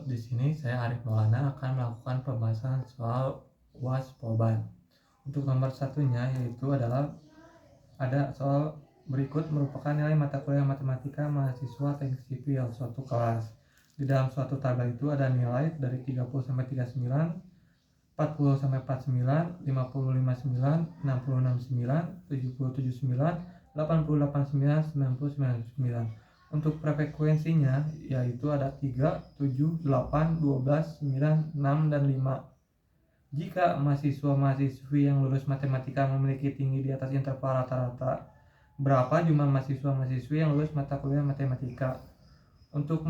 di sini saya Arif Maulana akan melakukan pembahasan soal UAS Polban. Untuk nomor satunya yaitu adalah ada soal berikut merupakan nilai mata kuliah matematika mahasiswa teknik sipil suatu kelas. Di dalam suatu tabel itu ada nilai dari 30 sampai 39, 40 sampai 49, 55 9, 66 9, 77 9, 88 9, 99 9. Untuk frekuensinya yaitu ada 3, 7, 8, 12, 9, 6, dan 5. Jika mahasiswa-mahasiswi yang lulus matematika memiliki tinggi di atas interval rata-rata, berapa jumlah mahasiswa-mahasiswi yang lulus mata kuliah matematika? Untuk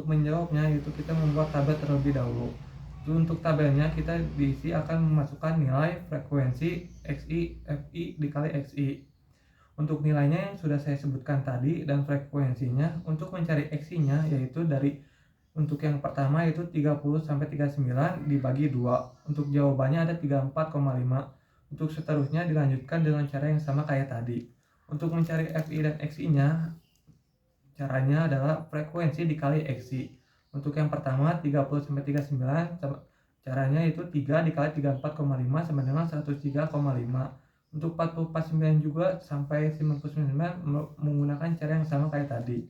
menjawabnya itu kita membuat tabel terlebih dahulu. Untuk tabelnya kita diisi akan memasukkan nilai frekuensi XI FI dikali XI. Untuk nilainya yang sudah saya sebutkan tadi dan frekuensinya, untuk mencari XI-nya yaitu untuk yang pertama itu 30 sampai 39 dibagi 2. Untuk jawabannya ada 34,5. Untuk seterusnya dilanjutkan dengan cara yang sama kayak tadi. Untuk mencari FI dan XI-nya, caranya adalah frekuensi dikali XI. Untuk yang pertama 30 sampai 39, caranya itu 3 dikali 34,5 sama dengan 103,5. Untuk 49 juga sampai 99 menggunakan cara yang sama kayak tadi.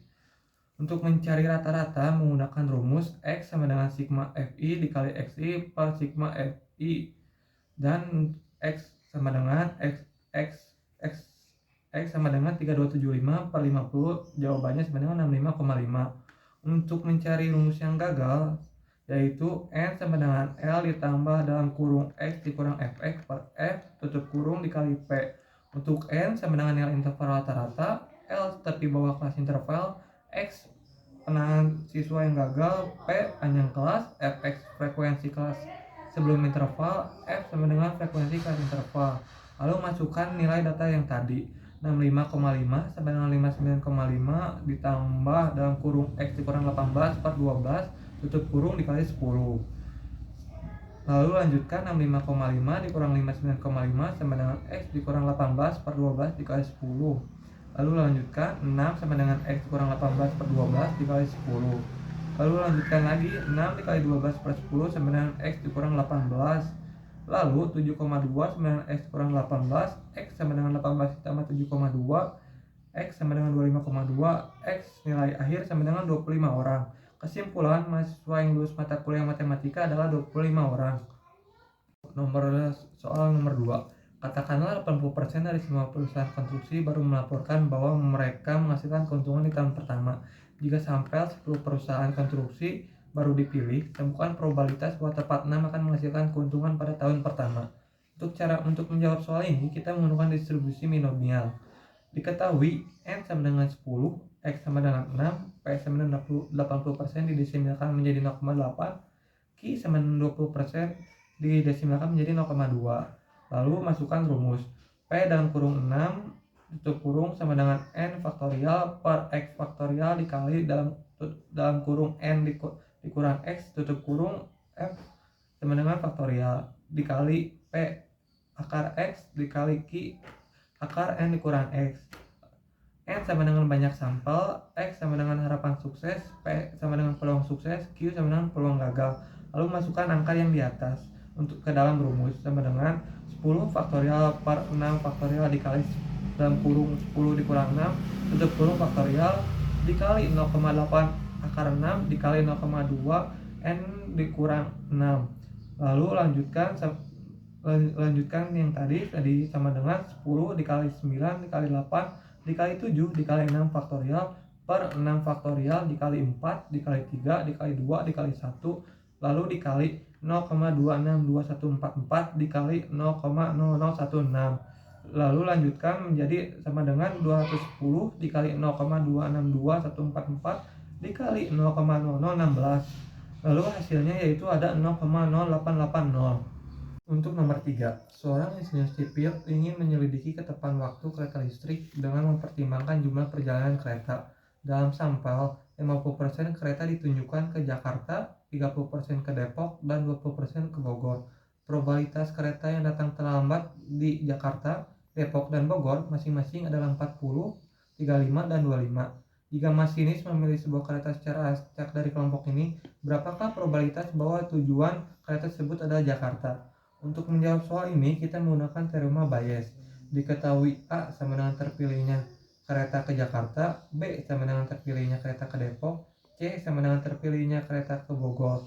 Untuk mencari rata-rata menggunakan rumus X sama dengan sigma FI dikali XI per sigma FI, dan X sama dengan X sama dengan 3275 per 50, jawabannya sama dengan 65,5. Untuk mencari rumus yang gagal yaitu N sama dengan L ditambah dalam kurung X dikurang Fx per F tutup kurung dikali P. Untuk N sama dengan nilai interval rata-rata, L tepi bawah kelas interval, X penanganan siswa yang gagal, P panjang kelas, Fx frekuensi kelas sebelum interval, F sama dengan frekuensi kelas interval. Lalu masukkan nilai data yang tadi, 65,5 sama dengan 59,5 ditambah dalam kurung X dikurang 18 per 12 tutup kurung dikali 10. Lalu lanjutkan 65,5 dikurang 59,5 sama dengan X dikurang 18 per 12 dikali 10. Lalu lanjutkan 6 sama dengan X dikurang 18 per 12 dikali 10. Lalu lanjutkan lagi 6 dikali 12 per 10 sama dengan X dikurang 18. Lalu 7,2 sama dengan X kurang 18, X sama dengan 18 ditambah 7,2, X sama dengan 25,2, X nilai akhir sama dengan 25 orang. Kesimpulan, mahasiswa yang lulus mata kuliah matematika adalah 25 orang. Soal nomor 2. Katakanlah 80% dari semua perusahaan konstruksi baru melaporkan bahwa mereka menghasilkan keuntungan di tahun pertama. Jika sampel 10 perusahaan konstruksi baru dipilih, temukan probabilitas bahwa tepat 6 akan menghasilkan keuntungan pada tahun pertama. Untuk menjawab soal ini, kita menggunakan distribusi binomial. Diketahui N sama dengan 10, X sama dengan 6, P sama dengan 80% didesimalkan menjadi 0,8, Q sama dengan 20% didesimalkan menjadi 0,2. Lalu masukkan rumus P dalam kurung 6 tutup kurung sama dengan N faktorial per X faktorial dikali dalam kurung N dikurang X tutup kurung F sama dengan faktorial dikali P akar X dikali Q akar N dikurang X. N sama dengan banyak sampel, X sama dengan harapan sukses, P sama dengan peluang sukses, Q sama dengan peluang gagal. Lalu masukkan angka yang di atas untuk ke dalam rumus sama dengan 10 faktorial per 6 faktorial dikali dalam kurung 10 dikurang 6 tutup kurung faktorial dikali 0,8 akar 6 dikali 0,2 N dikurang 6. Lalu lanjutkan yang tadi sama dengan 10 dikali 9 dikali 8 dikali 7 dikali 6 faktorial per 6 faktorial dikali 4 dikali 3 dikali 2 dikali 1 lalu dikali 0,26214 dikali 0,0016 lalu lanjutkan menjadi sama dengan 210 dikali 0,262144 dikali 0,0016 lalu hasilnya yaitu ada 0,0880. Untuk nomor 3, seorang insinyur sipil ingin menyelidiki ketepatan waktu kereta listrik dengan mempertimbangkan jumlah perjalanan kereta. Dalam sampel, 50% kereta ditunjukkan ke Jakarta, 30% ke Depok, dan 20% ke Bogor. Probabilitas kereta yang datang terlambat di Jakarta, Depok, dan Bogor masing-masing adalah 40, 35, dan 25. Jika masinis memilih sebuah kereta secara acak dari kelompok ini, berapakah probabilitas bahwa tujuan kereta tersebut adalah Jakarta? Untuk menjawab soal ini, kita menggunakan teorema Bayes. Diketahui A sama dengan terpilihnya kereta ke Jakarta, B sama dengan terpilihnya kereta ke Depok, C sama dengan terpilihnya kereta ke Bogor.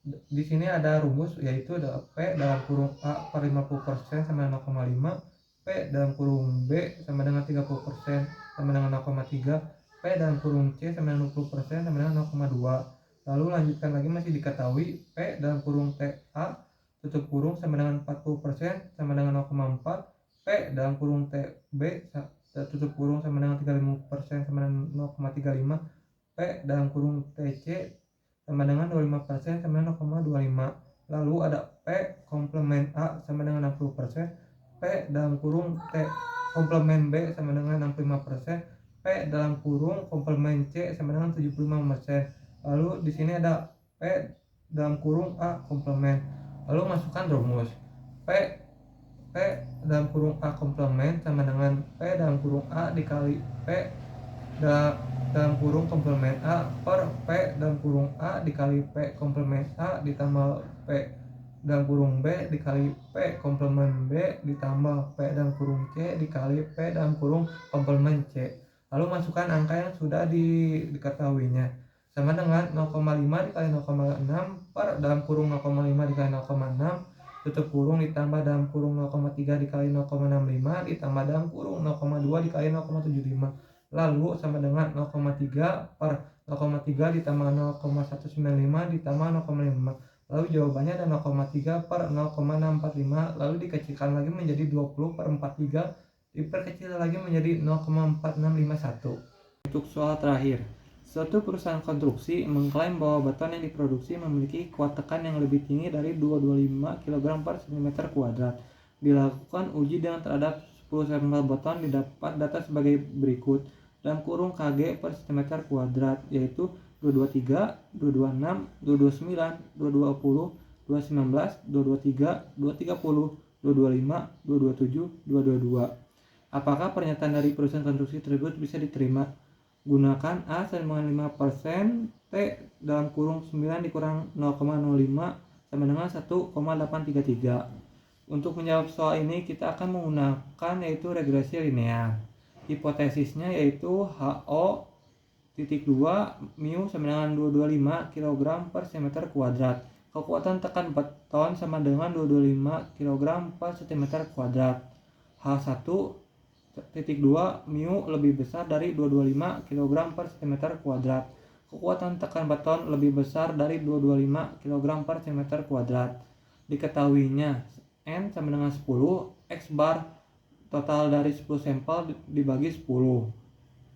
Di sini ada rumus, yaitu P dalam kurung A per 50% sama dengan 0,5, P dalam kurung B sama dengan 30% sama dengan 0,3, P dalam kurung C sama dengan 20% sama dengan 0,2. Lalu lanjutkan lagi, masih diketahui P dalam kurung TA tutup kurung sama dengan 40% sama dengan 0,4, P dalam kurung TB tutup kurung sama dengan 35% sama dengan 0,35, P dalam kurung TC sama dengan 25% sama dengan 0,25. Lalu ada P komplement A sama dengan 60%, P dalam kurung T komplement B sama dengan 65%, P dalam kurung komplement C sama dengan 75%. Lalu di sini ada P dalam kurung A komplement. Lalu masukkan rumus. P dalam kurung A komplement sama dengan P dalam kurung A dikali P dalam kurung komplement A per P dalam kurung A dikali P komplement A ditambah P dalam kurung B dikali P komplement B ditambah P dalam kurung C dikali P dalam kurung komplement C. Lalu masukkan angka yang sudah diketahuinya, sama dengan 0,5 dikali 0,6 per dalam kurung 0,5 dikali 0,6 tutup kurung ditambah dalam kurung 0,3 dikali 0,65 ditambah dalam kurung 0,2 dikali 0,75. Lalu sama dengan 0,3 per 0,3 ditambah 0,195 ditambah 0,5. Lalu jawabannya ada 0,3 per 0,645. Lalu dikecilkan lagi menjadi 20 per 43, diperkecil lagi menjadi 0,4651. Untuk soal terakhir, suatu perusahaan konstruksi mengklaim bahwa beton yang diproduksi memiliki kuat tekan yang lebih tinggi dari 225 kg per cm kuadrat. Dilakukan uji dengan terhadap 10 sampel beton, didapat data sebagai berikut. Dalam kurung Kg per cm kuadrat, yaitu 223, 226, 229, 220, 219, 223, 230, 225, 227, 222. Apakah pernyataan dari perusahaan konstruksi tersebut bisa diterima? Gunakan A sama dengan 5%, T dalam kurung 9 dikurang 0,05 sama dengan 1,833. Untuk menjawab soal ini kita akan menggunakan yaitu regresi linear. Hipotesisnya yaitu HO titik 2 mu sama dengan 225 kg per cm kuadrat. Kekuatan tekan beton sama dengan 225 kg per cm kuadrat. H1 titik 2 mu lebih besar dari 225 kg per cm kuadrat. Kekuatan tekan beton lebih besar dari 225 kg per cm kuadrat. Diketahuinya N sama dengan 10, X bar total dari 10 sampel dibagi 10,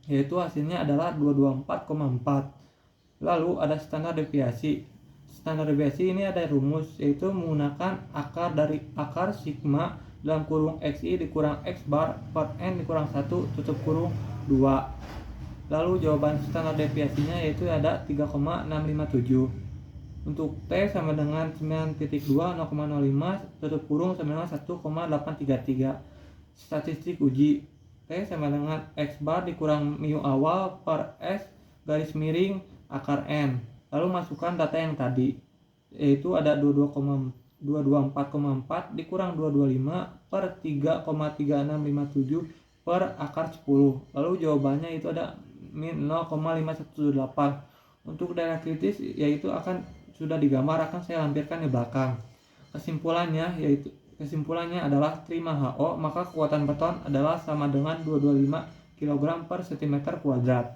yaitu hasilnya adalah 224,4. Lalu ada standar deviasi. Standar deviasi ini ada rumus, yaitu menggunakan akar dari akar sigma dalam kurung XI dikurang X bar per N dikurang 1 tutup kurung 2. Lalu jawaban standar deviasinya yaitu ada 3,657. Untuk T sama dengan 9.2 0,05 tutup kurung sama dengan 1,833. Statistik uji. T sama dengan X bar dikurang mu awal per S garis miring akar N. Lalu masukkan data yang tadi, yaitu ada 224,4 dikurang 225 per 3,3657 per akar 10. Lalu jawabannya itu ada min 0,518. Untuk daerah kritis yaitu sudah digambar, akan saya lampirkan di belakang. Kesimpulannya adalah terima HO, maka kekuatan beton adalah sama dengan 225 kg per cm kuadrat.